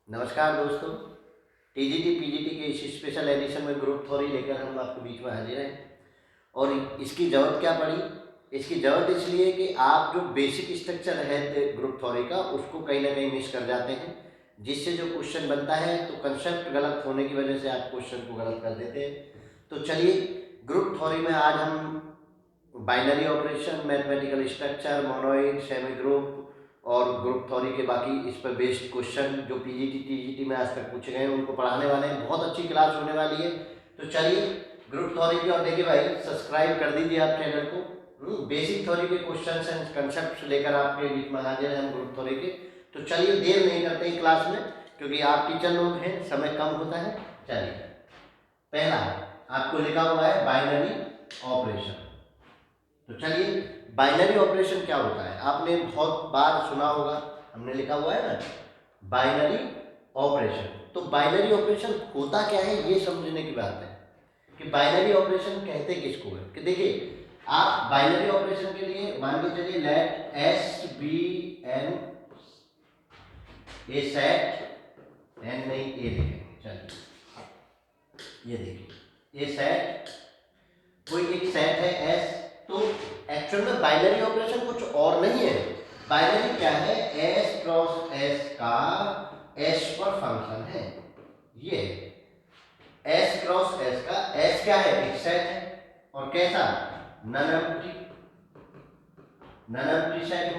नमस्कार दोस्तों। TGT PGT के इस स्पेशल एडिशन में ग्रुप थ्योरी लेकर हम आपके बीच में हाजिर हैं। और इसकी ज़रूरत क्या पड़ी? इसकी ज़रूरत इसलिए कि आप जो बेसिक स्ट्रक्चर है ग्रुप थ्योरी का उसको कहीं ना कहीं मिस कर जाते हैं, जिससे जो क्वेश्चन बनता है तो कंसेप्ट गलत होने की वजह से आप क्वेश्चन को गलत कर देते हैं। तो चलिए, ग्रुप थ्योरी में आज हम binary operation, mathematical structure, monoid, semi group और ग्रुप थ्योरी के बाकी इस पर बेस्ड क्वेश्चन जो पीजीटी टीजीटी में आज तक पूछे गए हैं उनको पढ़ाने वाले हैं। बहुत अच्छी क्लास होने वाली है। तो चलिए ग्रुप थ्योरी की, और देखिए भाई सब्सक्राइब कर दीजिए आप चैनल को। बेसिक थ्योरी के क्वेश्चन एंड कंसेप्ट लेकर आपके बीच में हाजिर हैं हम ग्रुप थ्योरी के। तो चलिए देर नहीं करते हैं क्लास में, क्योंकि आप टीचर लोग हैं, समय कम होता है। चलिए, पहला आपको लिखा हुआ है बाइनरी ऑपरेशन। तो चलिए, बाइनरी ऑपरेशन क्या होता है आपने बहुत बार सुना होगा, हमने लिखा हुआ है ना बाइनरी ऑपरेशन। तो बाइनरी ऑपरेशन होता क्या है ये समझने की बात है कि बाइनरी ऑपरेशन कहते किसको है। कि देखिए, आप बाइनरी ऑपरेशन के लिए मान के चलिए let S be N A set N नहीं ए लिखेंगे। चलिए ये देखिए, ए सेट कोई एक सेट है एस। तो एक्चुअल में बाइनरी ऑपरेशन कुछ और नहीं है। बाइनरी क्या है? एस क्रॉस एस का एस पर फंक्शन है। ये एस क्रॉस एस का एस क्या है? एक सेट है। और कैसा? नन एम्प्टी सेट हो।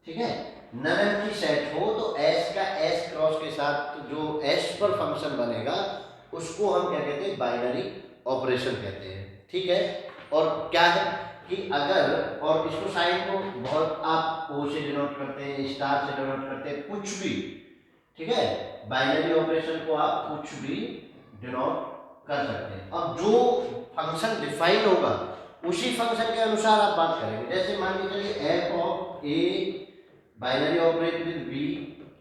ठीक है, नन एम्प्टी सेट हो तो एस का एस क्रॉस के साथ जो एस पर फंक्शन बनेगा उसको हम क्या कहते हैं? बाइनरी ऑपरेशन कहते हैं। ठीक है, और क्या है कि अगर, और इसको साइन को बहुत आप ओ से डिनोट करते हैं, स्टार से डिनोट करते हैं, कुछ भी। ठीक है, बाइनरी ऑपरेशन को आप कुछ भी डिनोट कर सकते हैं। अब जो फंक्शन डिफाइन होगा उसी फंक्शन के अनुसार आप बात करेंगे। जैसे मान के चलिए F of A binary operate with B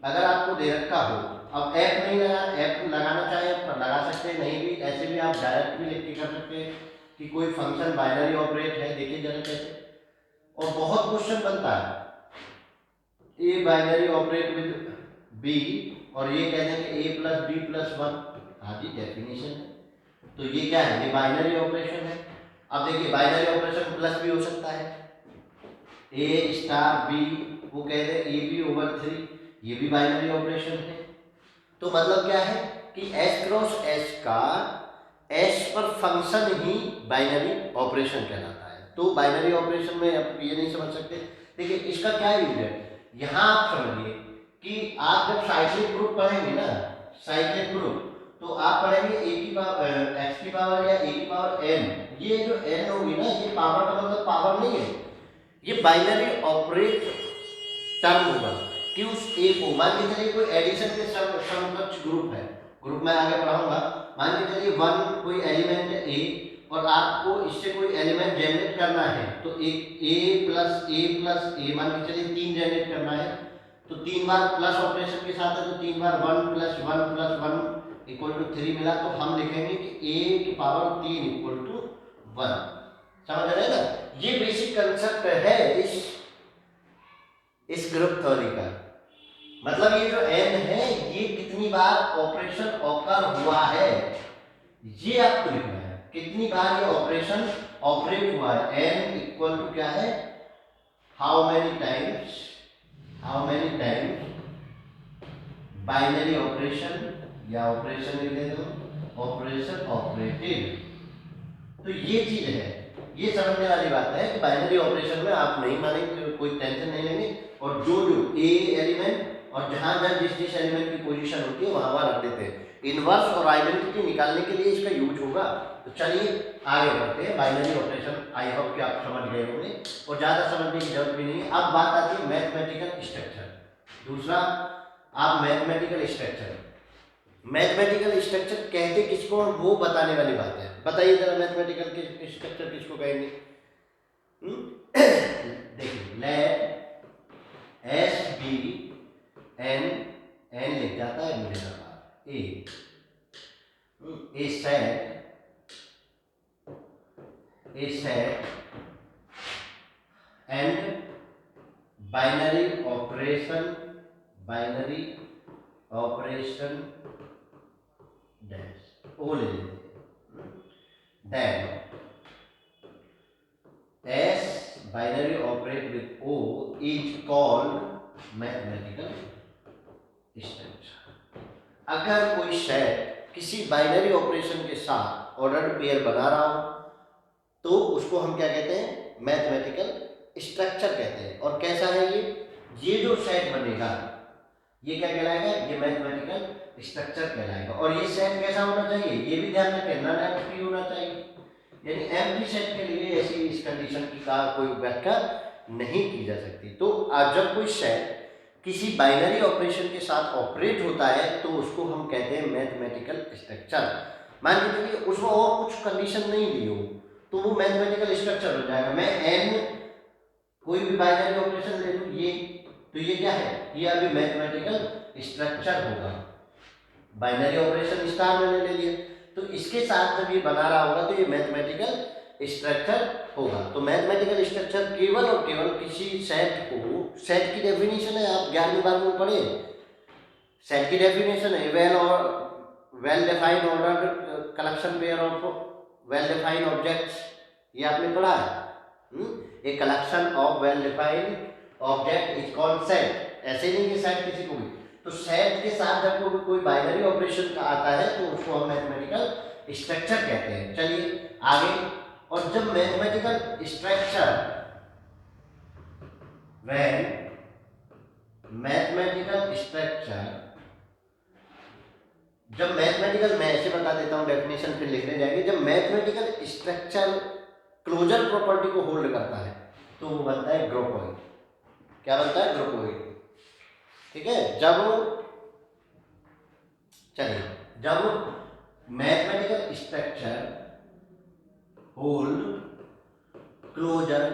अगर आपको दे रखा हो। अब एफ नहीं लगा, एफ लगाना चाहे आप लगा सकते हैं, नहीं भी ऐसे भी आप डायरेक्ट भी लिख के कर सकते हैं कि कोई फंक्शन बाइनरी ऑपरेट है। देखिए जरा कैसे, और बहुत क्वेश्चन बनता है A binary operate with B और ये कह देंगे A plus B plus one. हाँ जी, डेफिनेशन है। तो ये क्या है? ये बाइनरी ऑपरेशन है। अब देखिए, बाइनरी ऑपरेशन प्लस भी हो सकता है, ए स्टार बी, वो कह दे ए बी ओवर थ्री, ये भी बाइनरी ऑपरेशन है। तो मतलब क्या है कि एस क्रॉस एस का एस पर फंक्शन ही बाइनरी ऑपरेशन कहलाता है। तो बाइनरी ऑपरेशन में आप ये नहीं समझ सकते। देखिए इसका क्या यूज है, यहां आप समझिए कि आप जब साइक्लिक ग्रुप पढ़ेंगे ना, साइक्लिक ग्रुप, तो आप पढ़ेंगे ए की पावर एक्स की पावर या ए की पावर एन। ये जो एन होगी ना, ये पावर का मतलब पावर नहीं है, ये बाइनरी ऑपरेट टर्म होगा कि उस ए को मान के चलिए कोई एडिशन के समकक्ष ग्रुप है। ग्रुप में आगे पढ़ाऊंगा। मान के चलिए वन कोई एलिमेंट है ए और आपको इससे कोई एलिमेंट जनरेट करना है। तो एक ए प्लस ए मान के चलिए तीन जनरेट करना है। तो तीन बार प्लस ऑपरेशन के साथ है, तो तीन बार one plus one equal to three मिला। तो हम लिखेंगे कि ए की पावर तीन इक्वल टू वन। समझ रहे हैं ना? ये बेसिक कंसेप्ट है इस ग्रुप थ्योरी का। मतलब ये जो एन है ये कितनी बार ऑपरेशन ऑकर हुआ है ये आपको लिखना है। कितनी बार ये ऑपरेशन ऑपरेट हुआ है। एन इक्वल टू क्या है? How many times binary operation, या ऑपरेशन लिख देते हो, ऑपरेशन ऑपरेटेड। तो ये चीज है, ये समझने वाली बात है कि बाइनरी ऑपरेशन में आप नहीं मानेंगे, कोई टेंशन नहीं लेंगे। और जो जो ए एलिमेंट और जहां जहां जिस जिस एलिमेंट की पोजीशन होती है वहां वहां रख देते हैं। इनवर्स और आइडेंटिटी निकालने के लिए इसका यूज होगा। तो चलिए आगे बढ़ते हैं। बाइनरी ऑपरेशन आई होप कि आप समझ गए होंगे और ज्यादा समझने की जरूरत भी नहीं है। अब बात आती है मैथमेटिकल स्ट्रक्चर। दूसरा, आप मैथमेटिकल स्ट्रक्चर, मैथमेटिकल स्ट्रक्चर कहते किसको वो बताने वाली बात है। बताइए जरा मैथमेटिकल स्ट्रक्चर किसको कहेंगे? देखिए, let S be N, N लिख जाता है मुझे ना a set and binary operation dash O ले लेते हैं, then S binary operate with O is called mathematical structure. अगर कोई सेट किसी बाइनरी ऑपरेशन के साथ ऑर्डर्ड पेयर बना रहा हो तो उसको हम क्या कहते हैं, मैथमेटिकल स्ट्रक्चर कहते हैं। और कैसा है ये जो सेट बनेगा ये क्या कहलाएगा, ये मैथमेटिकल स्ट्रक्चर कहलाएगा। और ये सेट कैसा होना चाहिए, ये भी ध्यान रखें, नॉन एम्प्टी होना चाहिए। यानी एम्प्टी सेट के लिए ऐसी इस कंडीशन की का कोई व्याख्या नहीं की जा सकती। तो आज जब कोई सेट किसी बाइनरी ऑपरेशन के साथ ऑपरेट होता है तो उसको हम कहते हैं मैथमेटिकल स्ट्रक्चर। मान के चलिए उसमें और कुछ कंडीशन नहीं दी हो तो वो मैथमेटिकल स्ट्रक्चर हो जाएगा। मैं एन कोई भी बाइनरी ऑपरेशन ले लूँ ये, तो ये क्या है, ये अभी मैथमेटिकल स्ट्रक्चर होगा। बाइनरी ऑपरेशन स्टार मैंने ले लिया तो इसके साथ जब ये बना रहा होगा तो ये मैथमेटिकल स्ट्रक्चर होगा। तो मैथमेटिकल स्ट्रक्चर केवल और केवल किसी सेट को, सेट की डेफिनेशन है आप 11वीं 12वीं में पढ़े, सेट की डेफिनेशन है well defined ordered collection pair of well defined objects, ये आपने पढ़ा है। A collection of well defined object is called set. ऐसे नहीं कि सेट किसी को भी, तो सेट के साथ जब कोई बाइनरी ऑपरेशन का आता है तो उसको हम मैथमेटिकल स्ट्रक्चर कहते हैं। चलिए आगे, और जब मैथमेटिकल स्ट्रक्चर मैथमेटिकल स्ट्रक्चर जब मैथमेटिकल, मैं ऐसे बता देता हूं डेफिनेशन फिर लिखने जाएंगे, जब मैथमेटिकल स्ट्रक्चर क्लोजर प्रॉपर्टी को होल्ड करता है तो वो बनता है ग्रुपोइड। क्या बनता है, ग्रुपोइड। ठीक है, जब mathematical structure hold closure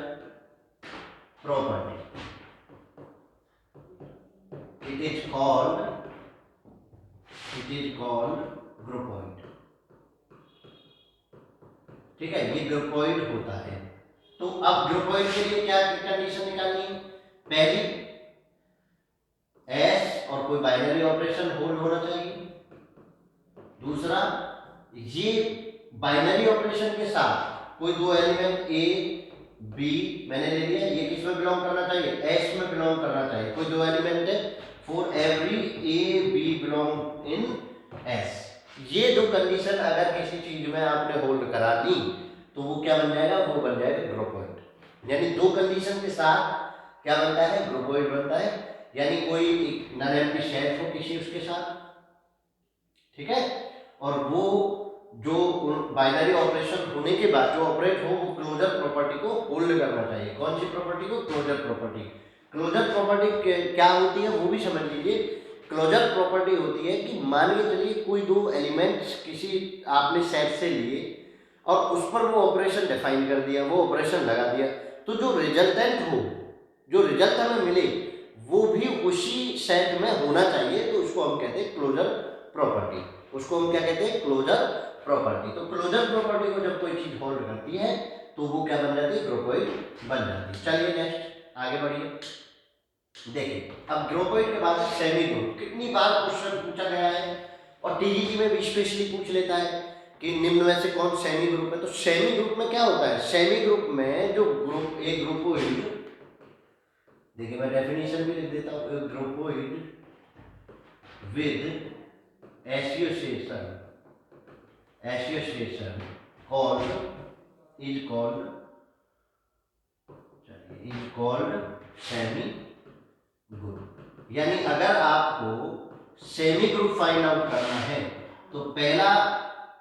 property it is called groupoid. ठीक है, ये ग्रुपोइड होता है। तो अब ग्रुपोइड के लिए क्या कंडीशन निकालनी है, पहली एस और कोई बाइनरी ऑपरेशन होल्ड होना चाहिए। दूसरा, ये बाइनरी ऑपरेशन के साथ कोई दो एलिमेंट ए बी मैंने ले लिया, ये किस में बिलोंग करना चाहिए, एस में बिलोंग करना चाहिए। कोई दो एलिमेंट है, for every A B belong in S. ये दो कंडीशन अगर किसी चीज में आपने होल्ड करा दी तो वो क्या बन जाएगा, वो बन जाएगा ग्रुपोइड। यानी दो कंडीशन के साथ क्या बनता है, ग्रुपोइड बनता है। यानी कोई नॉन एम्प्टी सेट हो किसी उसके साथ, ठीक है, और वो जो बाइनरी ऑपरेशन होने के बाद जो ऑपरेट हो वो क्लोजर प्रॉपर्टी को होल्ड करना चाहिए। कौन सी प्रॉपर्टी को, क्लोजर प्रॉपर्टी। क्लोजर प्रॉपर्टी क्या होती है वो भी समझ लीजिए। क्लोजर प्रॉपर्टी होती है कि मान के चलिए कोई दो एलिमेंट्स किसी आपने सेट से लिए और उस पर वो ऑपरेशन डिफाइन कर दिया, वो ऑपरेशन लगा दिया, तो जो रिजल्टेंट हो, जो रिजल्ट हमें मिले वो भी उसी सेट में होना चाहिए। तो उसको हम कहते हैं क्लोजर प्रॉपर्टी। उसको हम क्या कहते हैं, क्लोजर प्रॉपर्टी। तो क्लोजर प्रॉपर्टी को जब कोई चीज होल्ड करती है तो वो क्या बन जाती है, ग्रुपोइड बन जाती है। चलिए नेक्स्ट आगे बढ़िए। देखिए अब ग्रुपोइड के बाद सेमी ग्रुप। कितनी बार क्वेश्चन पूछा गया है और टीईटी में भी स्पेशली पूछ लेता है कि निम्न में से कौन सेमी ग्रुप है। तो सेमी ग्रुप में क्या होता है, सेमी ग्रुप में जो ग्रुप एक ग्रुपोइड, देखिए मैं डेफिनेशन भी लिख देता हूँ, groupoid with association is called semi group. यानी अगर आपको सेमी ग्रुप फाइंड आउट करना है तो पहला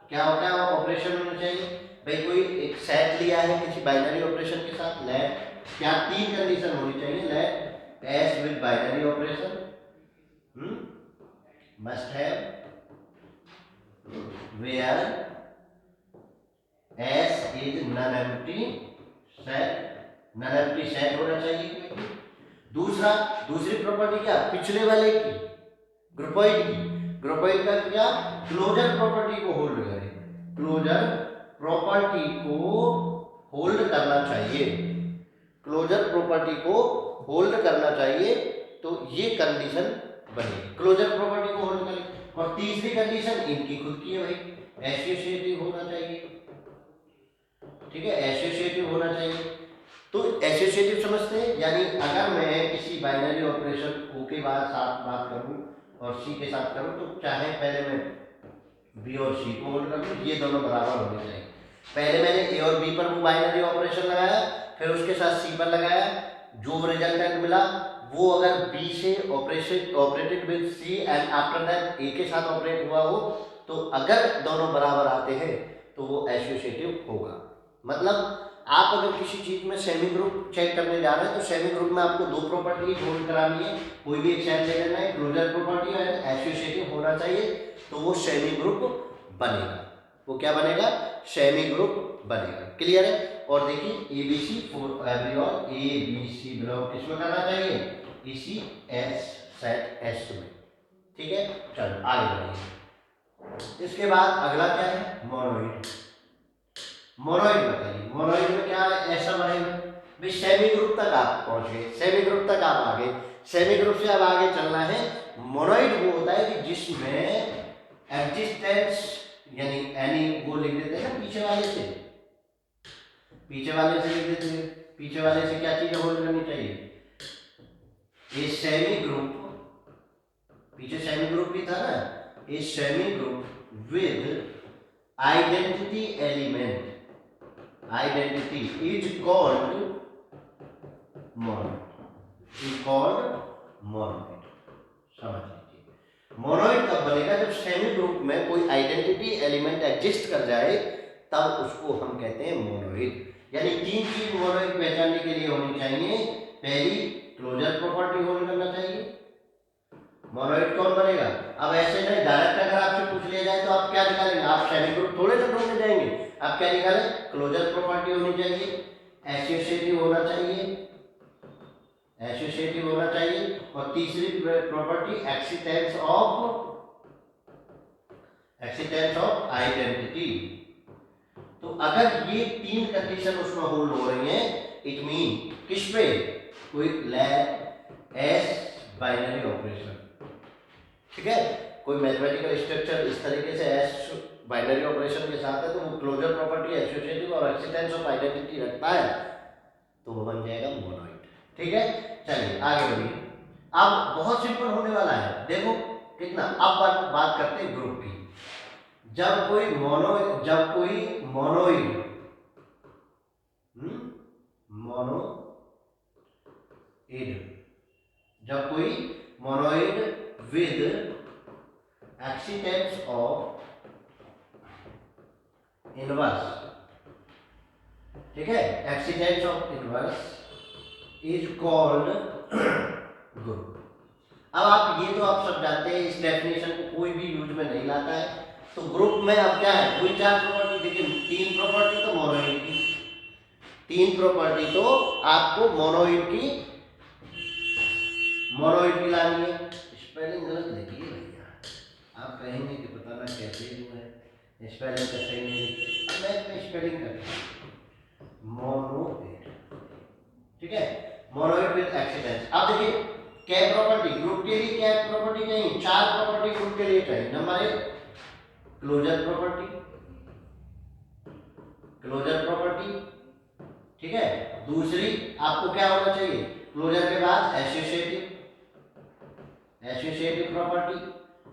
क्या होता है, ऑपरेशन होना चाहिए। भाई कोई एक सेट लिया है किसी बाइनरी ऑपरेशन के साथ, लेट क्या तीन कंडीशन होनी चाहिए, let S with binary operation must have where S is non-empty set होना चाहिए। दूसरी प्रॉपर्टी क्या, पिछले वाले की, ग्रुपोइड का क्या, क्लोजर प्रॉपर्टी को होल्ड करे, क्लोजर प्रॉपर्टी को होल्ड करना चाहिए, क्लोजर प्रॉपर्टी को होल्ड करना चाहिए। तो ये कंडीशन बनेगी। क्लोजर प्रॉपर्टी को होल्ड दूसरी कंडीशन इनकी खुद की है भाई, एसोसिएटिव होना चाहिए, ठीक है, एसोसिएटिव होना चाहिए। तो एसोसिएटिव समझते हैं, यानी अगर मैं किसी बाइनरी ऑपरेशन ओ के बाद साथ बात करूं और सी के साथ करूं, तो चाहे पहले मैं बी और सी को होल्ड कर लूं, ये दोनों बराबर होने चाहिए। पहले मैंने ए और बी पर वो बाइनरी ऑपरेशन लगाया, फिर उसके साथ सी पर लगाया, जो रिजल्टेंट मिला वो अगर बी से operated with C and after that A के साथ ऑपरेट हुआ हो, तो अगर दोनों बराबर आते हैं तो वो एसोसिएटिव होगा। मतलब आप अगर किसी चीज में सेमी ग्रुप चेक करने जा रहे हैं, तो सेमी ग्रुप में आपको दो प्रॉपर्टी होल्ड करानी है, कोई भी एक सेट ले लेना है, क्लोजर प्रॉपर्टी और एसोसिएटिव होना चाहिए, तो वो सेमी ग्रुप बनेगा। वो क्या बनेगा? सेमी ग्रुप बनेगा। क्लियर है? और देखिए ABC for everyone, A B C belong किसमें करना चाहिए? इसी एस सेट एस में। ठीक है, चलो आगे बढ़िए। इसके बाद अगला क्या है? मोनोइड। मोनोइड बताइए, मोनोइड में क्या ऐसा बनेगा? भाई सेमी ग्रुप तक आप पहुंच गए, सेमी ग्रुप तक आप आ गए, सेमी ग्रुप से अब आगे चलना है। मोनोइड वो होता है कि जिसमें एग्जिस्टेंस यानी एनी वो लिख देते हैं ना पीछे वाले से, पीछे वाले से लिख देते हैं। पीछे वाले से क्या चीजें होल्ड करनी चाहिए? ये सेमी ग्रुप, पीछे सेमी ग्रुप भी था ना, ये semi group with identity element, identity is called monoid, is called monoid। समझ लीजिए, मोनोइड तब बनेगा जब सेमी ग्रुप में कोई आइडेंटिटी एलिमेंट एग्जिस्ट कर जाए, तब उसको हम कहते हैं मोनोइड। यानी तीन चीज मोनोइड पहचानने के लिए होनी चाहिए। पहली, क्लोजर प्रॉपर्टी होल्ड करना चाहिए। मोनोइड कौन बनेगा? अब ऐसे नहीं डायरेक्ट अगर आपसे पूछ लिया जाए तो आप क्या निकालेंगे? आप सेमी ग्रुप थोड़े ना ढूंढने जाएंगे, आप क्या निकालें? क्लोजर प्रॉपर्टी होनी चाहिए, एसोसिएटिव होना चाहिए, एसोसिएटिव होना चाहिए, और तीसरी प्रॉपर्टी एक्सिस्टेंस ऑफ आइडेंटिटी। तो अगर ये तीन कंडीशन उसमें होल्ड हो रही हैं, इट मीन किस पे? कोई लैब एस बाइनरी ऑपरेशन, ठीक है, कोई मैथमेटिकल स्ट्रक्चर इस तरीके से एस बाइनरी ऑपरेशन के साथ है, तो वो क्लोजर प्रॉपर्टी, एसोसिएटिव और एक्सिस्टेंस ऑफ आइडेंटिटी रखता है, तो वो बन जाएगा मोनोइड। ठीक है, चलिए आगे बढ़िए। अब बहुत सिंपल होने वाला है, देखो कितना। अब बात करते हैं ग्रुप की। जब कोई मोनोइड जब कोई monoid with existence of inverse, ठीक है, existence of inverse is called group. अब आप ये तो आप सब जानते हैं, इस डेफिनेशन को कोई भी यूज में नहीं लाता है। तो ग्रुप में अब क्या है? कोई चार प्रॉपर्टी, लेकिन तीन प्रॉपर्टी तो मोनोइड की, तीन प्रॉपर्टी तो आपको मोनोइड की लानी है। स्पेलिंग गलत लिखी है भैया, आप कहेंगे कि पता ना कैसे हुआ है, स्पेलिंग का सही नहीं लिखते। मैं स्पेलिंग कर मोनोइड, ठीक है, मोनोइड विद एक्सिस्टेंस। अब देखिए क्या प्रॉपर्टी ग्रुप के लिए, क्या प्रॉपर्टी चाहिए? चार प्रॉपर्टी ग्रुप के लिए चाहिए। नंबर एक, क्लोजर प्रॉपर्टी, ठीक है। दूसरी, आपको क्या होना चाहिए? क्लोजर के बाद एसोसिएटिव प्रॉपर्टी।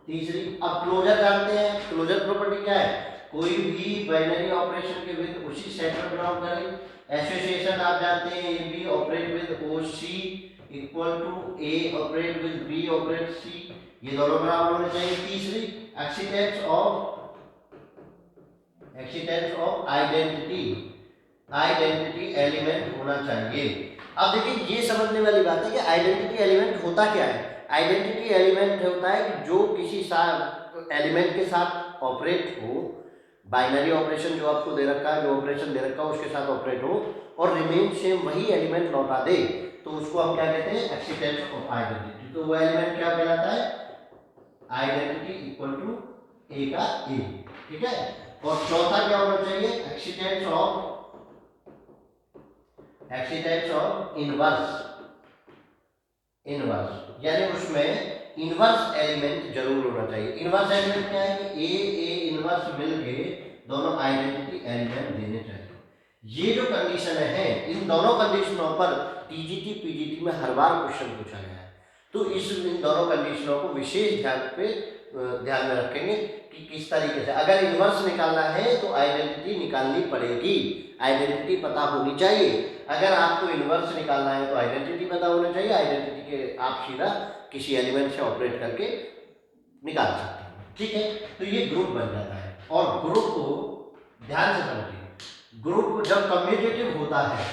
तीसरी, अब क्लोजर जानते हैं, क्लोजर प्रॉपर्टी क्या है? कोई भी बाइनरी ऑपरेशन के विद उसी सेट में बिलोंग करे। एसोसिएशन आप जानते हैं, A B operate with O C equal to A operate with B operate C, ये दोनों बराबर होने चाहिए। तीसरी, एक्सिस्टेंस ऑफ आइडेंटिटी एलिमेंट होना चाहिए। अब देखिए ये समझने वाली बात है कि आइडेंटिटी एलिमेंट होता क्या है। आइडेंटिटी एलिमेंट होता है कि जो किसी एलिमेंट के साथ ऑपरेट हो, बाइनरी ऑपरेशन जो आपको दे रखा है, जो ऑपरेशन दे रखा है उसके साथ ऑपरेट हो और रिमेन सेम वही एलिमेंट लौटा दे, तो उसको हम क्या कहते हैं? Existence of identity. तो वो एलिमेंट क्या कहलाता है? आइडेंटिटी इक्वल टू ए का ए, ठीक है। और चौथा क्या होना चाहिए? एक्सिस्टेंस ऑफ इनवर्स, यानी उसमें इनवर्स एलिमेंट जरूर होना चाहिए। इनवर्स एलिमेंट क्या है कि ए इनवर्स मिल के दोनों आइडेंटिटी एलिमेंट देने चाहिए। ये जो कंडीशन है, इन दोनों कंडीशनों पर टीजीटी पीजीटी में हर बार क्वेश्चन पूछा गया है। तो इन दोनों कंडीशनों को विशेष ध्यान में रखेंगे कि किस तरीके से, अगर इनवर्स निकालना है तो आइडेंटिटी निकालनी पड़ेगी, आइडेंटिटी पता होनी चाहिए। अगर आपको इनवर्स निकालना है तो आइडेंटिटी पता होना चाहिए, आइडेंटिटी के आप सीधा किसी एलिमेंट से ऑपरेट करके निकाल सकते हैं। ठीक है, तो ये ग्रुप बन जाता है। और ग्रुप को ध्यान से समझिए, ग्रुप जब कम्यूटेटिव होता है,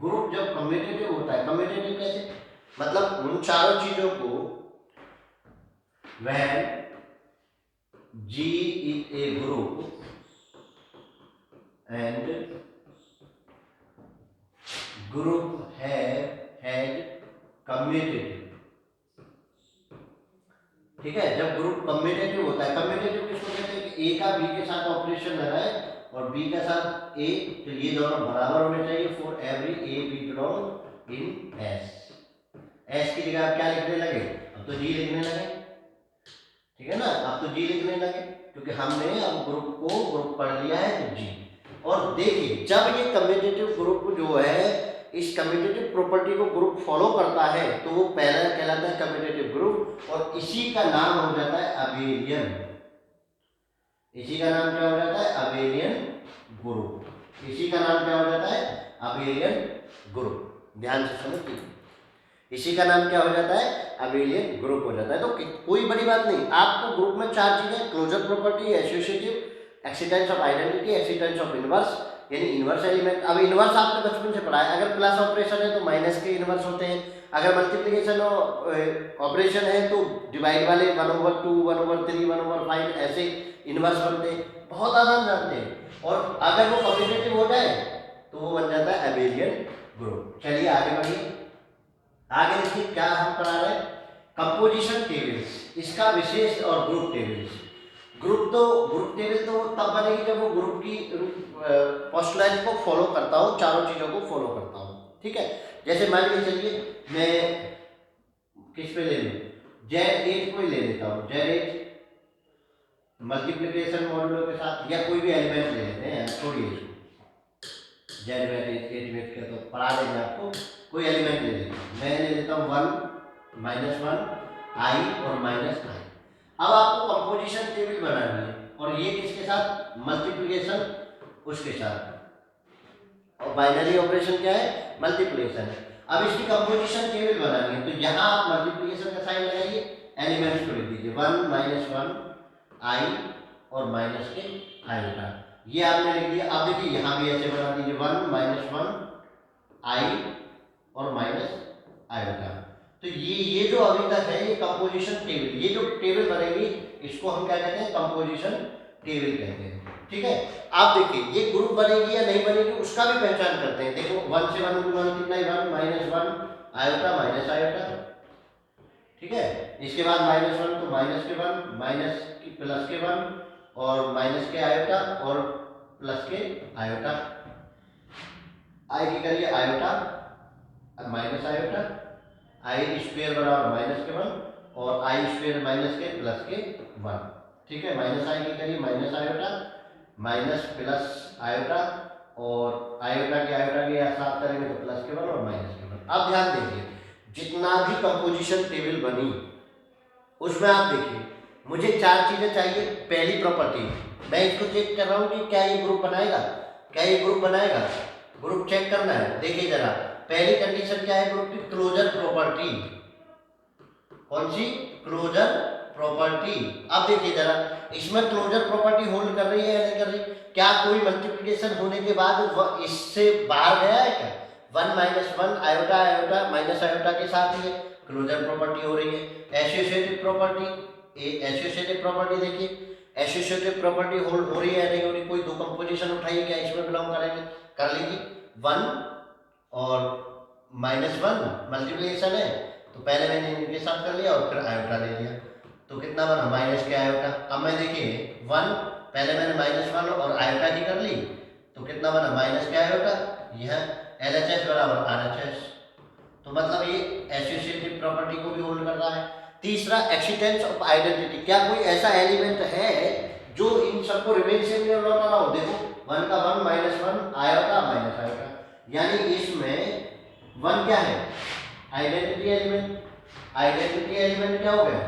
ग्रुप जब कम्यूटेटिव होता है, कम्यूटेटिव कैसे, मतलब उन चारों चीजों को when G is a group and group has commutative, ठीक है, जब ग्रुप कम्यूटेटिव होता है, कम्यूटेटिव किसको कहते हैं कि ए का बी के साथ ऑपरेशन लगा है और बी का साथ ए, तो ये दोनों बराबर होने चाहिए for every A B belong in S. S की जगह आप क्या लिखने लगे, अब तो जी लिखने लगे, ठीक है ना, अब तो जी लिखने लगे क्योंकि हमने अब ग्रुप पढ़ लिया है तो जी। और देखिए जब ये कम्यूटेटिव ग्रुप जो है, इस कम्यूटेटिव प्रॉपर्टी को ग्रुप फॉलो करता है तो वो पहला कहलाता है कम्यूटेटिव ग्रुप, और इसी का नाम हो जाता है अबेलियन। इसी का नाम क्या हो जाता है, अबेलियन ग्रुप। इसी का नाम क्या हो जाता है, अबेलियन ग्रुप। ध्यान से समझिए, इसी का नाम क्या हो जाता है, अबेलियन ग्रुप हो जाता है। तो कोई बड़ी बात नहीं, आपको ग्रुप में चार चीजें, closure property, associative, existence of identity, existence of inverse, यानी इनवर्स एलिमेंट। अब इनवर्स आपने बचपन से पढ़ा है, अगर प्लस ऑपरेशन है तो माइनस के इनवर्स होते हैं, अगर मल्टीप्लिकेशन ऑपरेशन है तो डिवाइड वाले 1/2, 1/3, 1/5 ऐसे इनवर्स बनते हैं, बहुत आसान जानते हैं। और अगर वो कम्यूटेटिव हो जाए तो वो बन जाता है अबेलियन ग्रुप। चलिए आगे बढ़िए, आगे देखिए क्या हम पढ़ा रहे हैं, कंपोजिशन टेबल्स, इसका विशेष और ग्रुप टेबल्स। ग्रुप टेबल तो तब बनेगी जब वो ग्रुप की पोस्टुलेट को फॉलो करता हो, चारों चीजों को फॉलो करता हो। ठीक है, जैसे मान के चलिए मैं किस पे ले लूं, Z8 को ही ले लेता हूं, Z8 मल्टीप्लिकेशन मॉड्यूलो के साथ, या कोई भी एलिमेंट ले लेते हैं, छोड़िए इसको, Z8 का तो पढ़ा देंगे आपको, कोई एलिमेंट ले लेता हूं, मैं ले लेता हूं 1, -1, I और -I। अब आपको कंपोजिशन टेबल बनानी है, और ये किसके साथ, मल्टीप्लिकेशन उसके साथ, और बाइनरी ऑपरेशन क्या है, मल्टीप्लिकेशन है। अब इसकी कंपोजिशन टेबल बनानी है, तो यहाँ आप मल्टीप्लिकेशन का साइन लगाइए, एलिमेंट्स को लिख दीजिए 1, -1, I और माइनस के आयोटा, ये आपने लिख दिया। अब देखिए यहाँ भी ऐसे बना दीजिए 1, -1, I और माइनस आयोटा। तो ये जो अभी तक है ये कंपोजिशन टेबल, ये जो टेबल बनेगी इसको हम क्या कहते हैं, कंपोजिशन टेबल कहते हैं। ठीक है, आप देखिए ये ग्रुप बनेगी या नहीं बनेगी उसका भी पहचान करते हैं। देखो 1 से 1 मल्टीप्लाई 1, -1 आयोटा माइनस आयोटा, ठीक है, इसके बाद -1 तो माइनस के 1, माइनस की प्लस के 1 और माइनस के आयोटा और प्लस के आयोटा, आई की करिए आयोटा माइनस आयोटा, आई स्क्वायर बराबर माइनस के 1 और आई स्क्वायर माइनस के प्लस के 1। ठीक है, माइनस आई की करिए minus iota minus plus iota और आयोटा के साथ करेंगे तो प्लस के 1 और माइनस के 1। अब ध्यान देखिए, जितना भी कंपोजिशन टेबल बनी उसमें आप देखिए मुझे चार चीजें चाहिए। पहली प्रॉपर्टी, मैं इसको चेक कर रहा हूं कि क्या ये ग्रुप बनाएगा, क्या ये ग्रुप बनाएगा, ग्रुप चेक करना है। देखिए जरा, पहली कंडीशन क्या है ग्रुप की, क्लोजर प्रॉपर्टी। कौन सी, क्लोजर प्रॉपर्टी। अब देखिए जरा, इसमें क्लोजर प्रॉपर्टी होल्ड कर रही है या नहीं कर रही, क्या कोई मल्टीप्लिकेशन होने के बाद इससे बाहर गया है क्या, 1 -1 आयोटा आयोटा माइनस आयोटा के साथ ही है, क्लोजर प्रॉपर्टी हो रही है। एसोसिएटिव प्रॉपर्टी, एसोसिएटिव प्रॉपर्टी देखिए, एसोसिएटिव प्रॉपर्टी होल्ड हो रही है या नहीं हो रही, कोई दो कंपोजिशन उठाइए, क्या इसमें बिलोंग करेंगे, कर लीजिए। 1 और -1 मल्टीप्लिकेशन है तो पहले मैंने इनके साथ कर लिया और फिर आयोटा ले लिया, तो कितना बना, माइनस के आयोटा। अब मैं देखिए 1 पहले मैंने -1 और आयोटा की कर ली तो कितना बना, माइनस के आयोटा, यह LHS बराबर RHS। तो मतलब ये एसोसिएटिव प्रॉपर्टी को भी होल्ड कर रहा है। तीसरा एक्सीटेंस ऑफ आइडेंटिटी, क्या कोई ऐसा एलिमेंट है जो इन सबको रिमेन सेम में लौटा रहा हो। देखो 1 का 1 -1 आयोटा माइनस आयोटा, यानी इसमें 1 क्या है आइडेंटिटी एलिमेंट, आइडेंटिटी एलिमेंट क्या हो गया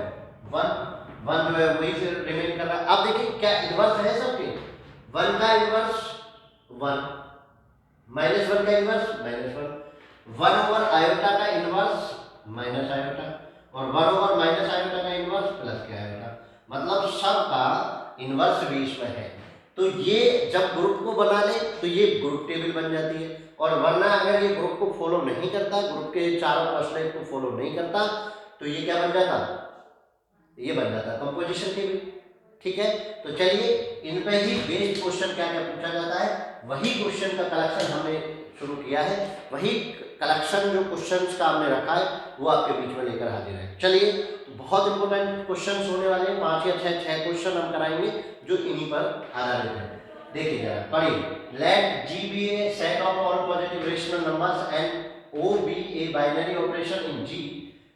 1, 1 जो है वही फिर रिमेन कर रहा है। अब देखिए क्या इन्वर्स है सबके, 1 का इन्वर्स 1, -1 का इन्वर्स -1, 1 ओवर आयोटा का इन्वर्स माइनस आयोटा, और 1 ओवर माइनस आयोटा का इन्वर्स प्लस के आयोटा, मतलब सबका इन्वर्स भी इसमें है। तो ये जब ग्रुप को बना ले तो ये ग्रुप टेबल बन जाती है, और वरना अगर ये ग्रुप को फॉलो नहीं करता, ग्रुप के चारों पोस्टुलेट को फॉलो नहीं करता, तो ये क्या बन जाता, ये बन जाता कंपोजिशन टेबल। ठीक है, तो चलिए इन पे ही बेस्ड क्वेश्चन क्या क्या पूछा जाता है, वही क्वेश्चन का कलेक्शन हमने शुरू किया है, वही कलेक्शन जो क्वेश्चंस का हमने रखा है वो आपके बीच में लेकर हाजिर है। चलिए, तो बहुत इंपॉर्टेंट क्वेश्चंस होने वाले हैं, 5 या 6 क्वेश्चन हम कराएंगे जो इन्हीं पर आधारित है। देखिए जरा पढ़िए, late G be a set of all positive rational numbers and O be a binary operation in G,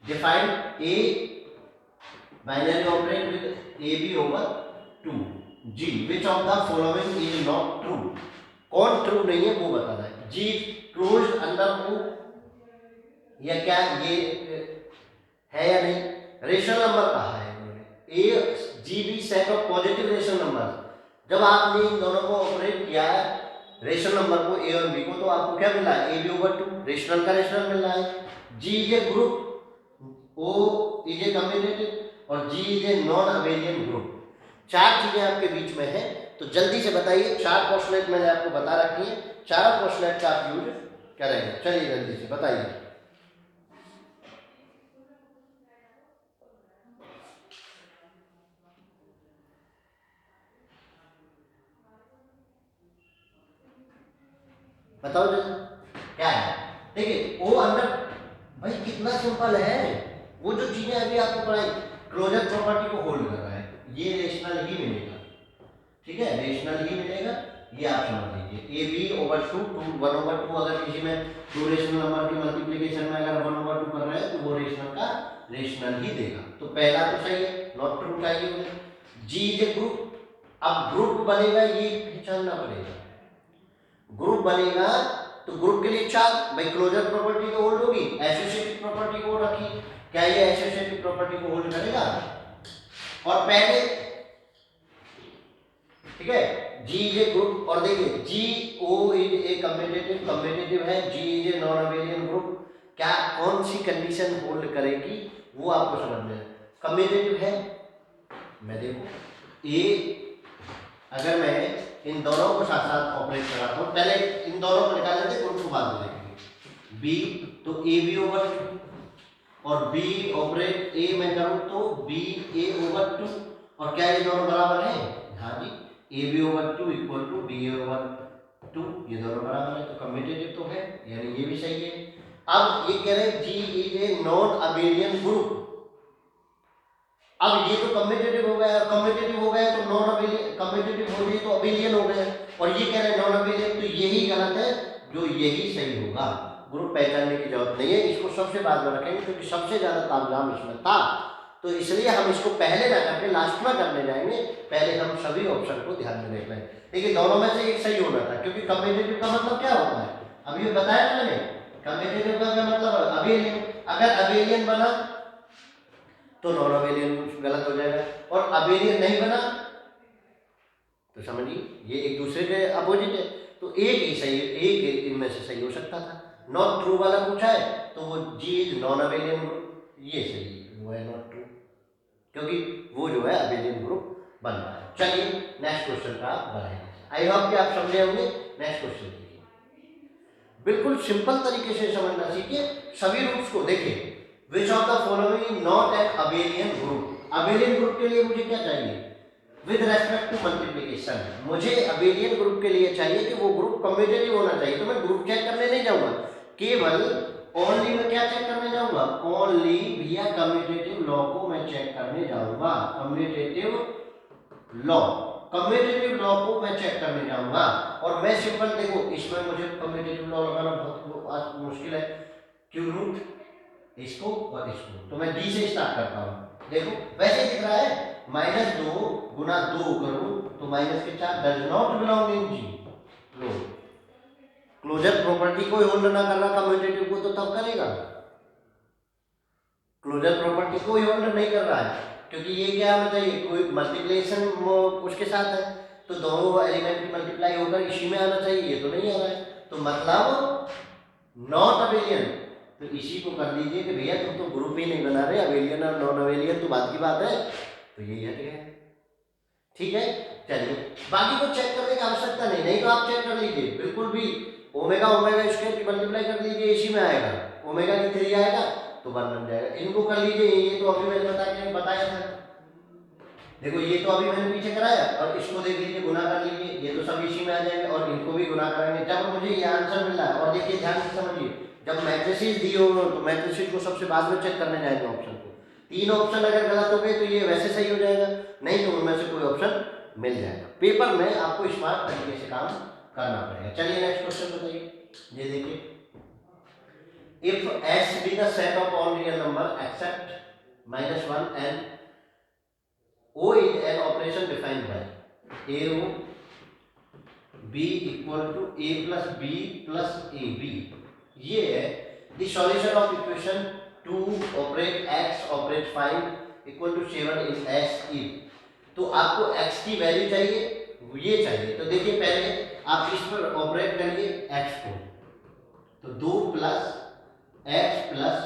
define A binary operate with AB over 2 G, which of the following is not true, कौन true नहीं है वो बताना है। G close under O, या क्या ये है या नहीं, रेशनल नंबर कहा है इन्होंने, A G B set of positive rational number, जब आपने इन दोनों को ऑपरेट किया है रेशनल नंबर को ए और बी को, तो आपको क्या मिला है ए बी ओवर 2, रेशनल का रेशनल मिल रहा है। G is a group, O is a commutative और G is a non abelian group. 4 चीजें आपके बीच में है, तो जल्दी से बताइए, 4 पोस्टुलेट मैंने आपको बता रखी है, 4 पोस्टुलेट का आप यूज करेंगे। चलिए जल्दी से बताइए। बताओ जल्दी क्या है। देखिए ओ अंडर, भाई कितना सिंपल है, वो जो चीजें अभी आपको पढ़ाई, क्लोजर प्रॉपर्टी को होल्ड कर रहा है, ये रेशनल ही मिलेगा। ठीक है, रेशनल ही मिलेगा, ये आप समझ लीजिए। ए बी ओवर 2 1 ओवर 2, अगर किसी में 2 रेशनल नंबर की मल्टीप्लिकेशन में अगर 1 ओवर 2 कर रहे हैं तो वो रेशनल का रेशनल ही देगा, तो पहला तो सही है, नॉट ट्रू चाहिए मुझे। जी इज ए ग्रुप, अब ग्रुप बनेगा ये पहचानना पड़ेगा, ग्रुप बनेगा तो ग्रुप के लिए 4, भाई क्लोजर प्रॉपर्टी तो होल्ड होगी, एसोसिएटिव प्रॉपर्टी को रखी, क्या ये एसोसिएटिव प्रॉपर्टी को होल्ड करेगा, और पहले ठीक है जी इज ए ग्रुप, और देखिए G O is a commutative, commutative है, G is a non abelian group, क्या कौन सी कंडीशन होल्ड करेगी वो आपको समझना है। कम्यूटेटिव है, मैं देखो ए, अगर मैं इन दोनों को साथ साथ ऑपरेट कराता हूँ, पहले इन दोनों को निकाल लेते ग्रुप को बाद में देखेंगे। बी तो ए बी ओवर 2 और बी ऑपरेट ए में करूँ तो बी ए ओवर 2, और क्या ये दोनों बराबर है, हाँ जी, A B over 2 equal to B A over 2, ये दोनों बराबर है, तो कम्यूटेटिव तो है, यानी ये भी सही है। अब ये कह रहे हैं G is a non abelian group, अब ये तो कम्यूटेटिव हो गया, कम्यूटेटिव हो गया तो नॉन अबेलियन, कम्यूटेटिव हो गई तो अबेलियन हो गया, और ये कह रहे हैं नॉन अबेलियन, तो यही गलत है, जो यही सही होगा। ग्रुप पहचानने की जरूरत नहीं है, इसको सबसे बाद में रखेंगे क्योंकि सबसे ज्यादा तामझाम इसमें था, तो इसलिए हम इसको पहले ना करके लास्ट में करने जाएंगे, पहले हम सभी ऑप्शन को ध्यान में देख लें। देखिए दोनों में से एक सही होना था, क्योंकि कम्यूटेटिव का मतलब क्या होता है, अभी बताया मैंने, कम्यूटेटिव का क्या मतलब अबेलियन, अगर अबेलियन बना तो नॉन अबेलियन गलत हो जाएगा, और अबेलियन नहीं बना तो समझिए ये एक दूसरे के अपोजिट है, तो एक ही सही, एक इनमें से सही हो सकता था। नॉट ट्रू वाला पूछा है तो वो जी इज नॉन अबेलियन ग्रुप, ये सही है, वो है नॉट ट्रू, क्योंकि वो जो है अबेलियन ग्रुप बन रहा है। चलिए नेक्स्ट क्वेश्चन का बढ़ाएंगे, आई होप कि आप समझे होंगे। नेक्स्ट क्वेश्चन देखिए, बिल्कुल सिंपल तरीके से समझना सीखिए, सभी रूट्स को देखिए। विच of the following is not an abelian group, abelian group के लिए मुझे क्या चाहिए, विद रेस्पेक्ट टू मल्टीप्लिकेशन, मुझे अबेलियन ग्रुप के लिए चाहिए कि वो ग्रुप कम्यूटेटिव होना चाहिए, तो मैं ग्रुप चेक करने नहीं जाऊंगा, केवल ओनली मैं क्या चेक करने जाऊंगा, ओनली विया कम्यूटेटिव लॉ को मैं चेक करने जाऊंगा, कम्यूटेटिव लॉ, कम्यूटेटिव लॉ को मैं चेक करने जाऊंगा। और मैं सिंपल देखो, इसमें मुझे कम्यूटेटिव लॉ लगाना बहुत मुश्किल है, क्यों, रूट इसको और इसको, तो मैं डी से स्टार्ट करता हूं, देखो वैसे दिख रहा है, -2 गुना 2 करूं तो -4 does not belong in G. लो, क्लोजर प्रॉपर्टी कोई होल्ड ना कर रहा कम्यूटेटिव को तो तब करेगा, क्लोजर प्रॉपर्टी कोई होल्ड नहीं कर रहा है, क्योंकि ये क्या होना चाहिए, कोई मल्टीप्लिकेशन उसके साथ है तो दोनों एलिमेंट की मल्टीप्लाई होकर इसी में आना चाहिए, ये तो नहीं आ रहा है, तो मतलब नॉट अबेलियन। तो इसी को कर दीजिए कि भैया तुम तो ग्रुप ही नहीं बना रहे, अबेलियन और नॉन अबेलियन तो बात की बात है, तो यही हट गया। ठीक है, चलिए बाकी को चेक करने की आवश्यकता नहीं, नहीं तो आप चेक कर लीजिए, बिल्कुल भी ओमेगा ओमेगा स्क्वायर की मल्टीप्लाई कर लीजिए, इसी में आएगा, ओमेगा की 3 आएगा तो 1 बन जाएगा। इनको कर लीजिए, ये तो अभी मैंने बताया था, देखो ये तो अभी मैंने पीछे कराया, और इसको देख लीजिए गुना कर लीजिए, ये तो सब इसी में आ जाएंगे, और इनको भी गुना करेंगे जब मुझे ये आंसर मिला है। और देखिए ध्यान से समझिए, जब मैट्रिसेस दी हो तो मैट्रिसेस को सबसे बाद में चेक करने जाएंगे ऑप्शन को, 3 ऑप्शन अगर गलत हो गए तो ये वैसे सही हो जाएगा, नहीं तो उनमें से कोई ऑप्शन मिल जाएगा। पेपर में आपको स्मार्ट तरीके से काम करना पड़ेगा। चलिए नेक्स्ट क्वेश्चन बताइए, ये देखिए, if S be the set of all real number except -1 and O is an operation defined by AO B equal to A plus B plus AB, ये है the solution of equation 2 operate x operate 5 equal to 7 is S if, तो आपको x की value चाहिए, ये चाहिए, तो देखिए पहले आप इस पर ऑपरेट करिए x को, तो 2 plus x plus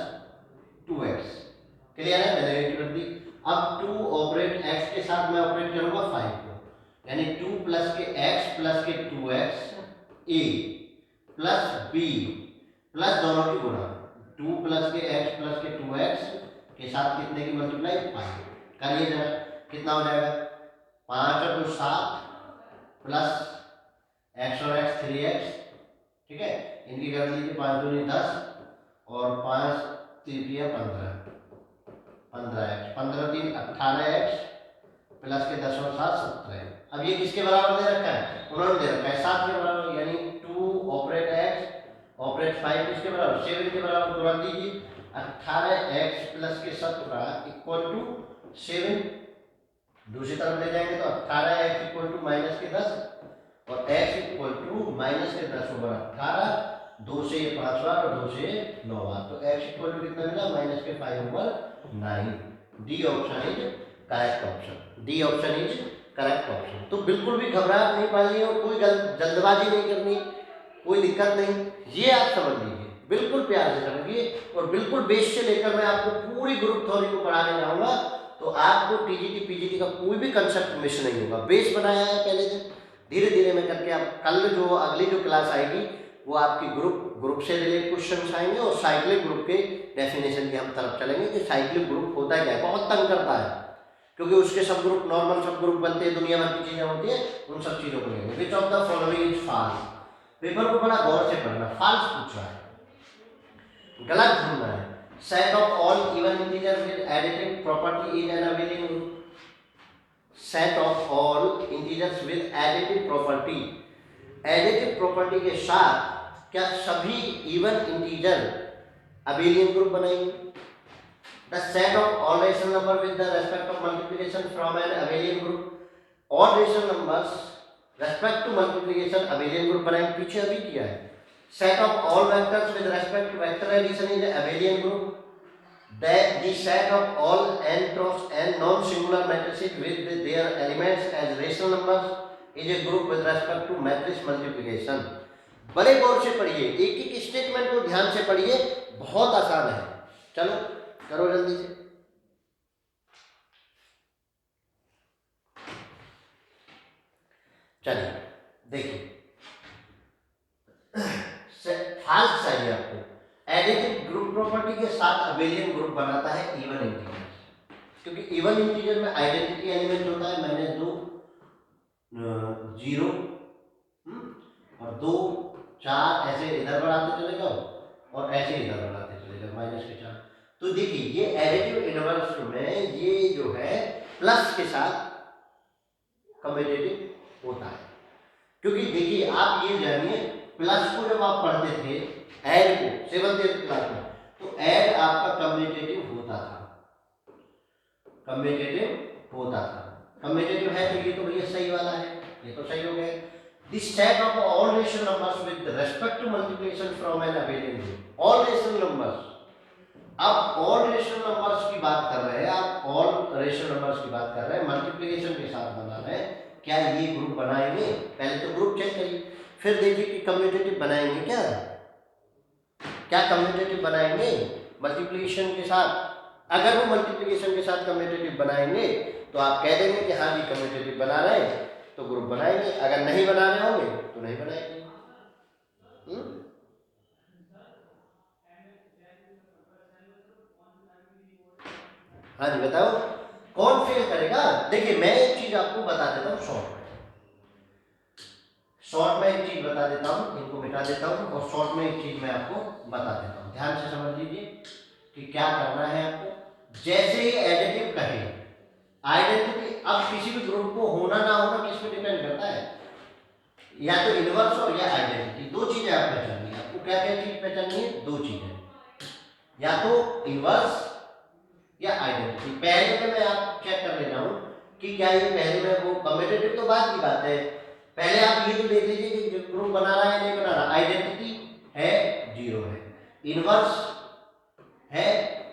2x, clear है, मैंने रेट कर दी। अब 2 ऑपरेट x के साथ मैं ऑपरेट करूंगा 5 को, यानी 2 प्लस के x प्लस के 2x a plus b plus दोनों की गुणा, 2 प्लस के x प्लस के 2x के साथ कितने की मल्टीप्लाई 5, करिए जरा कितना हो जाएगा, 5 और 2 7 प्लस x और x 3x, ठीक है, इनकी कर लीजिए, 5 दूनी 10 और 5 3 15, 15x 15 3 18x प्लस के 10 और 7 17। अब ये किसके बराबर दे रखा है, उन्होंने दे रखा है 7 के बराबर, यानी 2 ऑपरेट x ऑपरेट 5 किसके बराबर, 7 के बराबर, तो रख दीजिए 18x प्लस के 17 इक्वल टू 7, दूसरी तरफ ले जाएंगे तो 18x इक्वल टू माइनस के 10 और x इक्वल टू माइनस के 10 ओवर 18, 2 से 5 बार और 2 से 9 बार, तो x इक्वल टू कितना मिला, माइनस के 5 over 9। D option is correct option, D option is correct option. तो बिल्कुल भी घबराहट नहीं पानी है और कोई जल्दबाजी नहीं करनी, कोई दिक्कत नहीं, ये आप समझ लीजिए, बिल्कुल प्यार से समझिए, और बिल्कुल बेस से लेकर मैं आपको पूरी ग्रुप थ्योरी को पढ़ाने जाऊंगा, तो आपको टीजीटी पीजीटी का कोई भी कंसेप्ट मिस नहीं होगा। बेस बनाया है पहले दिन, धीरे धीरे मैं करके आप कल जो अगली जो क्लास आएगी वो आपकी ग्रुप से रिलेटेड क्वेश्चन आएंगे, और साइक्लिक ग्रुप के डेफिनेशन की हम तरफ चलेंगे कि साइक्लिक ग्रुप होता क्या है, बहुत तंग करता है, क्योंकि उसके सब ग्रुप नॉर्मल सब ग्रुप बनते हैं, दुनिया भर की चीजें होती है, उन सब चीजों को लेंगे। Which of the following is false, paper को बड़ा गौर से पढ़ना, फॉल्स पूछ रहा है, गलत ढूंढना है। Set of all even integer with additive property is an abelian group, set of all integers with additive property, additive property के साथ क्या सभी इवन इंटीजर अबेलियन ग्रुप बनाएंगे। The set of all rational number with the respect of multiplication from an abelian group, all rational numbers respect to multiplication abelian group बनाएंगे, पीछे अभी किया है। Set of all vectors with respect to vector addition is abelian group, the set of all n cross n non-singular matrices with their elements as rational numbers is a group with respect to matrix multiplication। बड़े गौर से पढ़िए, एक एक statement को ध्यान से पढ़िए, बहुत आसान है। चलो करो जल्दी से। चलिए देखिए, फाल्स चाहिए आपको, एडिटिव ग्रुप प्रॉपर्टी के साथ अबेलियन ग्रुप बनाता है इवन इंटीजर, क्योंकि इवन इंटीजर में आइडेंटिटी एलिमेंट होता है -2 0 और 2 4, ऐसे इधर बढ़ाते चले जाओ और ऐसे इधर बढ़ाते चले जाओ -4। तो देखिए ये एडिटिव इनवर्स में ये जो है प्लस के साथ कम्यूटेटिव होता है, क्योंकि देखिए आप ये जानिए, प्लस को जब आप पढ़ते थे ऐड को 7th क्लास में, तो ऐड आपका कम्यूटेटिव होता था, कम्यूटेटिव होता था। कम्यूटेटिव है तो ये तो भैया सही वाला है, ये तो सही हो गया। This set of all rational numbers with respect to multiplication from an abelian group. All rational numbers, अब ऑल रेशनल नंबर्स की बात कर रहे हैं, आप ऑल रेशनल नंबर्स की बात कर रहे हैं, मल्टीप्लिकेशन के साथ बना रहे हैं, क्या ये ग्रुप बनाएंगे? पहले तो ग्रुप चेक करिए, फिर देखिए कि कम्यूटेटिव बनाएंगे क्या, क्या कम्यूटेटिव बनाएंगे मल्टीप्लिकेशन के साथ। अगर वो मल्टीप्लिकेशन के साथ कम्यूटेटिव बनाएंगे तो आप कह देंगे कि हाँ जी कम्यूटेटिव बना रहे हैं तो ग्रुप बनाएंगे, अगर नहीं बना रहे होंगे तो नहीं बनाएंगे। हाँ जी बताओ कौन फेल करेगा? देखिए मैं एक चीज आपको बता देता हूँ शॉर्ट में एक चीज बता देता हूँ, इनको मिटा देता हूँ और शॉर्ट में एक चीज मैं आपको बता देता हूँ, ध्यान से समझ लीजिए कि क्या करना है आपको। जैसे ही एडिटिव कहे, आइडेंटिटी अब किसी भी ग्रुप को होना ना होना किस पे डिपेंड करता है, या तो इनवर्स और या आइडेंटिटी, दो चीजें आप पहचानिए। आपको क्या क्या चीज पहचाननी है? दो चीजें, या तो इनवर्स या आइडेंटिटी। पहले में मैं आप चेक कर लेना हूं कि क्या ये पहले में वो कम्यूटेटिव तो बाद की बात है, पहले आप ये तो देख लीजिए कि ग्रुप बना रहा है नहीं बना रहा। आइडेंटिटी है, जीरो है, इनवर्स है,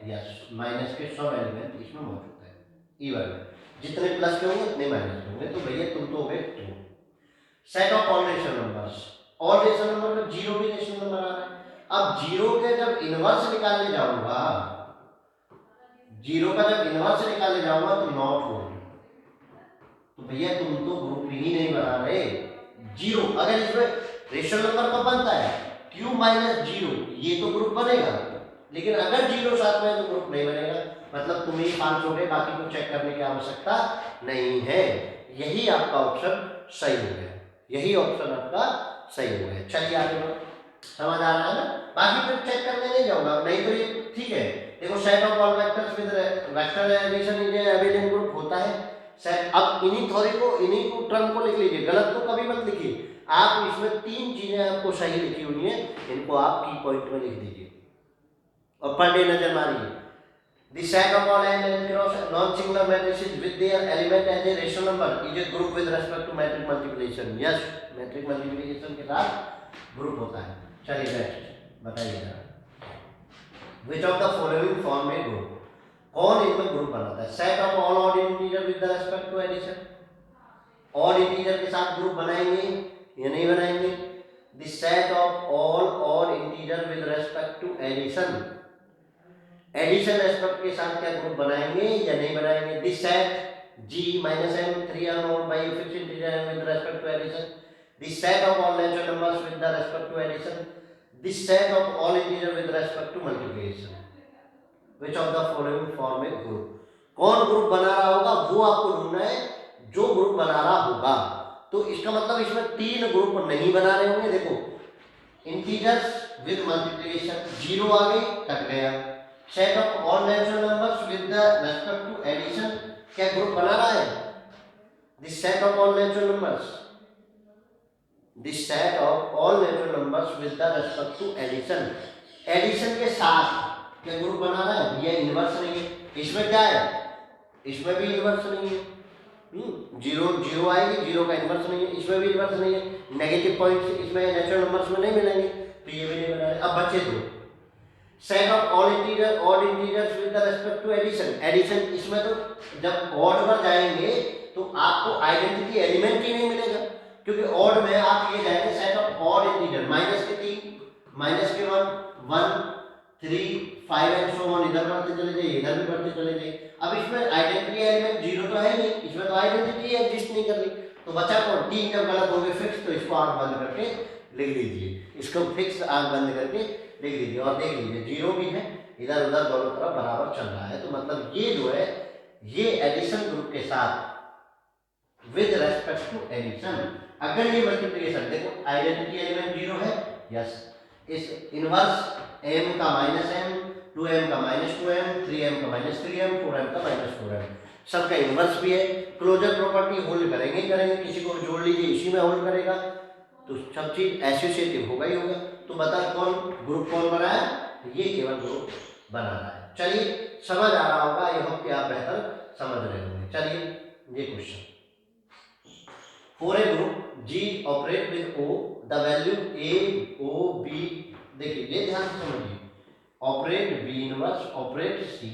यस, माइनस के सब एलिमेंट इसमें मौजूद है, इवन में जितने प्लस के होंगे उतने माइनस के होंगे, तो भैया तुम तो हो गए true. Set of all rational numbers, all rational number में जीरो भी रेशनल नंबर आ रहा है। अब जीरो के जब इनवर्स निकालने जाऊंगा, जीरो का जब इनवर्स निकालने जाऊंगा तो नॉट हो, तो भैया तुम तो ग्रुप ही नहीं बना रहे। जीरो अगर इसमें रेशनल नंबर कब बनता है? क्यूब माइनस जीरो, ये तो ग्रुप बनेगा, लेकिन अगर जीरो साथ में तो ग्रुप नहीं बनेगा। मतलब तुम ही 5 हो गए, बाकी को चेक करने की आवश्यकता नहीं है। यही आपका ऑप्शन सही हो गया, यही ऑप्शन आपका सही हो गया। चलिए आगे बढ़ो, समझ आ रहा है ना? बाकी फिर चेक करने नहीं जाऊंगा, नहीं तो ये ठीक है। देखो set of all vectors with vector addition is abelian group होता है सेट। अब इन्हीं थ्योरी को, इन्हीं को टर्म को लिख लीजिए, गलत तो कभी मत लिखिए आप। इसमें 3 चीजें आपको सही लिखी हुई हैं, इनको आप की पॉइंट में लिख दीजिए और पर डे नजर मारिए। The set of all n cross non-singular matrices with their element as a rational number is a group with respect to metric multiplication. Yes, metric multiplication के साथ ग्रुप होता है। चलिए नेक्स्ट बताइए जरा, which of the following form में group, कौन इनमें ग्रुप बनाता है? Set of all odd integer with respect to addition, odd integer के साथ ग्रुप बनाएंगे या नहीं बनाएंगे? The set of all odd integer with respect to addition, addition aspect के साथ क्या ग्रुप बनाएंगे या नहीं बनाएंगे? This set g minus m 3 unknown by fixed integer m with respect to addition, this set of all natural numbers with the respect to addition, this set of all integer with respect to multiplication, which of the following form a group? कौन group बना रहा होगा वो आपको ढूंढना है, जो group बना रहा होगा। तो इसका मतलब इसमें 3 ग्रुप नहीं बना रहे होंगे। देखो इंटीजर्स विद मल्टीप्लिकेशन, जीरो आ गई कट गया। Set of all natural numbers with the respect to addition, क्या ग्रुप बना रहा है? This set of all natural numbers, this set of all natural numbers with the respect to addition, addition के साथ क्या ग्रुप बना रहा है? ये इनवर्स नहीं है। इसमें क्या है? इसमें भी इनवर्स नहीं है। जीरो जीरो आएगी, जीरो का इनवर्स नहीं है, इसमें भी इनवर्स नहीं है। नेगेटिव पॉइंट्स इसमें नेचुरल नंबर्स में नहीं मिलेंगे, तो ये भी नहीं बना रहे। अब बचे दो, set of all integer odd integers with the respect to addition, addition इसमें तो जब ऑड पर जाएंगे तो आपको आइडेंटिटी एलिमेंट ही नहीं मिलेगा, क्योंकि ऑड में आप ये जाएंगे set of odd integer, minus के 3 माइनस के 1 1 3 5 एंड सो ऑन, इधर बढ़ते चले जाइए, इधर भी बढ़ते चले जाइए। अब इसमें आइडेंटिटी एलिमेंट जीरो तो है नहीं, इसमें तो आइडेंटिटी एग्जिस्ट नहीं कर रही, तो बचा कौन? 3 जब गलत हो गए फिक्स, तो इसको आंख बंद करके लिख लीजिए, इसको फिक्स आंख बंद करके लिख लीजिए और देख लीजिए जीरो भी है, इधर उधर दोनों तरफ बराबर चल रहा है। तो मतलब ये जो है ये एडिशन ग्रुप के साथ विद रेस्पेक्ट टू एडिशन, अगर ये मल्टीप्लिकेशन, देखो आइडेंटिटी एलिमेंट जीरो है, यस, इस इनवर्स m का माइनस m, 2m का माइनस 2m, 3m का माइनस 3m, 4m का माइनस 4m, सबका इनवर्स भी है। क्लोजर प्रॉपर्टी होल्ड करेंगे ही करेंगे, किसी को जोड़ लीजिए इसी में होल्ड करेगा, तो सब चीज एसोसिएटिव होगा ही होगा। तो बता कौन ग्रुप कौन बना है? ये केवल ग्रुप बना रहा है। चलिए समझ आ रहा होगा, आई होप कि आप बेहतर समझ रहे होंगे। चलिए ये question, for a group G operate with O the value A O B, देखिए ये ध्यान से समझिए, operate B inverse operate C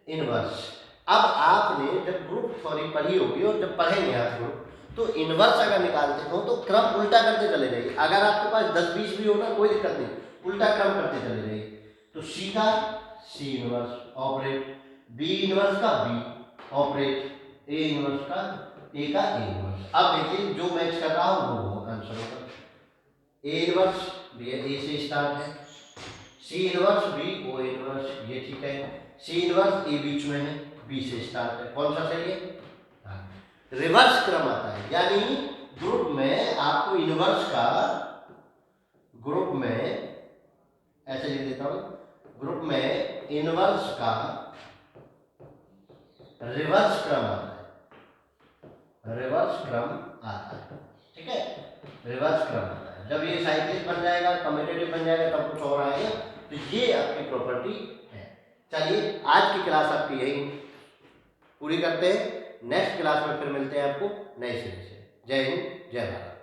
inverse. अब आपने जब ग्रुप थ्योरी पढ़ी होगी और जब पढ़ेंगे आप ग्रुप, तो इनवर्स अगर निकालते हो तो क्रम उल्टा करते चले जाइए। अगर आपके पास 10-20 भी हो ना कोई दिक्कत नहीं, उल्टा क्रम करते चले जाइए। तो सी का C inverse operate, B inverse का बी ऑपरेट, ए इनवर्स का ए इनवर्स। अब देखिए जो मैच कर रहा हूं वो आंसर होगा। ए इनवर्स ए से स्टार्ट है, C inverse B O inverse, ये ठीक है। सी इनवर्स ए बीच में है, बी से स्टार्ट है, कौन सा सही है? रिवर्स क्रम आता है, यानी ग्रुप में आपको इनवर्स का, ग्रुप में ऐसे लिख देता हूं, ग्रुप में इनवर्स का रिवर्स क्रम आता है, रिवर्स क्रम आता है, ठीक है, रिवर्स क्रम आता है। जब ये साइक्लिक बन जाएगा, कम्यूटेटिव बन जाएगा, तब कुछ और आएगा। तो ये आपकी प्रॉपर्टी है। चलिए आज की क्लास आपकी यही पूरी करते हैं, नेक्स्ट क्लास में फिर मिलते हैं आपको नए सिरे से। जय हिंद, जय भारत।